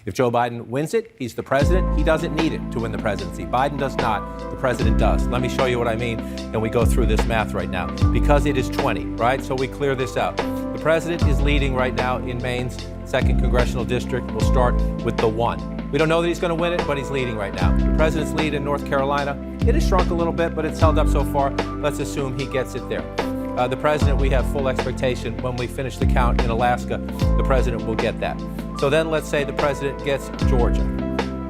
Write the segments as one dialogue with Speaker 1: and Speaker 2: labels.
Speaker 1: If Joe Biden wins it, he's the president. He doesn't need it to win the presidency. Biden does not. The president does. Let me show you what I mean, and we go through this math right now. Because it is 20, right? So we clear this out. The president is leading right now in Maine's 2nd Congressional District. We'll start with the 1. We don't know that he's going to win it, but he's leading right now. The president's lead in North Carolina, it has shrunk a little bit, but it's held up so far. Let's assume he gets it there. The president, we have full expectation when we finish the count in Alaska, the president will get that. So then let's say the president gets Georgia.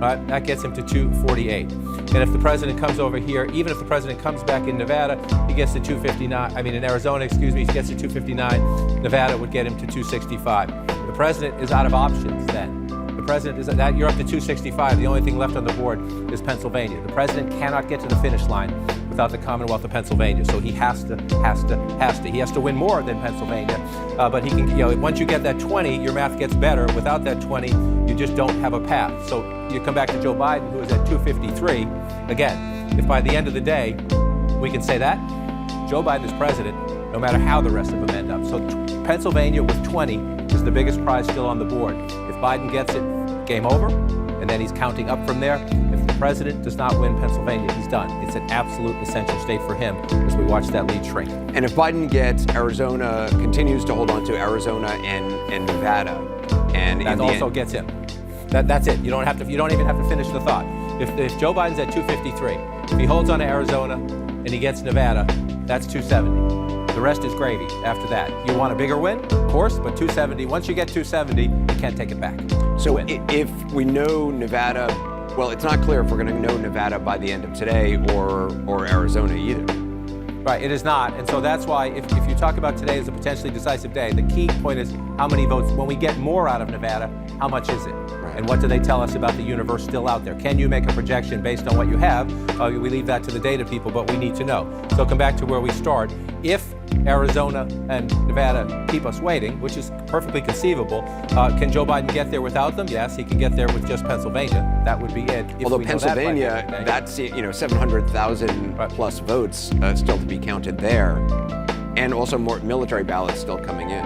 Speaker 1: Right? That gets him to 248. And if the president comes over here, even if the president comes back in Nevada, he gets to 259. I mean, in Arizona, excuse me, he gets to 259. Nevada would get him to 265. The president is out of options then. The president is that you're up to 265. The only thing left on the board is Pennsylvania. The president cannot get to the finish line without the Commonwealth of Pennsylvania. So he has to. He has to win more than Pennsylvania. But he can, once you get that 20, your math gets better. Without that 20, you just don't have a path. So you come back to Joe Biden, who is at 253. Again, if by the end of the day, we can say that, Joe Biden is president, no matter how the rest of them end up. So Pennsylvania with 20 is the biggest prize still on the board. If Biden gets it, game over, and then he's counting up from there. If the president does not win Pennsylvania, he's done. It's an absolute essential state for him as we watch that lead shrink.
Speaker 2: And if Biden gets Arizona, continues to hold on to Arizona and Nevada, and
Speaker 1: that also gets him. That's it. You don't even have to finish the thought. If Joe Biden's at 253, if he holds on to Arizona and he gets Nevada, that's 270. The rest is gravy after that. You want a bigger win? Of course, but 270, once you get 270, you can't take it back.
Speaker 2: So if we know Nevada, well, it's not clear if we're going to know Nevada by the end of today or Arizona either.
Speaker 1: Right, it is not. And so that's why if you talk about today as a potentially decisive day, the key point is how many votes, when we get more out of Nevada, how much is it? Right. And what do they tell us about the universe still out there? Can you make a projection based on what you have? We leave that to the data people, but we need to know. So come back to where we start. If Arizona and Nevada keep us waiting, which is perfectly conceivable, can Joe Biden get there without them? Yes, he can get there with just Pennsylvania. That would be it.
Speaker 2: Although Pennsylvania, that's 700,000 plus votes still to be counted there, and also more military ballots still coming in.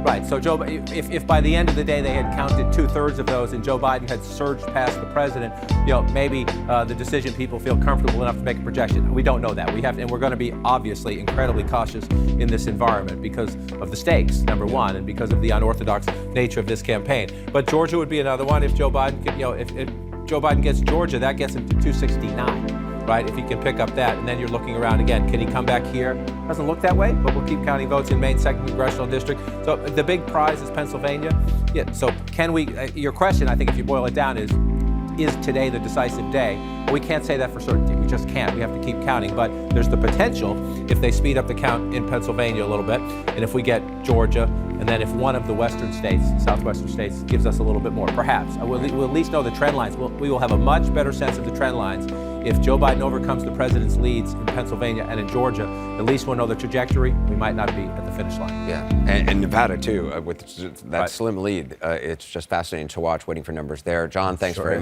Speaker 1: Right. So if by the end of the day they had counted 2/3 of those and Joe Biden had surged past the president, maybe the decision people feel comfortable enough to make a projection. We don't know that. And we're going to be obviously incredibly cautious in this environment because of the stakes, number one, and because of the unorthodox nature of this campaign. But Georgia would be another one. If Joe Biden, if Joe Biden gets Georgia, that gets him to 269. Right, if he can pick up that, and then you're looking around again. Can he come back here? Doesn't look that way, but we'll keep counting votes in Maine's 2nd Congressional District. So the big prize is Pennsylvania. Yeah. So can we? Your question, I think, if you boil it down, is today the decisive day? Well, we can't say that for certainty. We just can't. We have to keep counting. But there's the potential if they speed up the count in Pennsylvania a little bit, and if we get Georgia, and then if one of the western states, southwestern states, gives us a little bit more, perhaps. We'll at least know the trend lines. We will have a much better sense of the trend lines if Joe Biden overcomes the president's leads in Pennsylvania and in Georgia. At least we'll know the trajectory. We might not be at the finish line.
Speaker 2: Yeah, and Nevada, too, with that slim lead. It's just fascinating to watch, waiting for numbers there. John, thanks very much.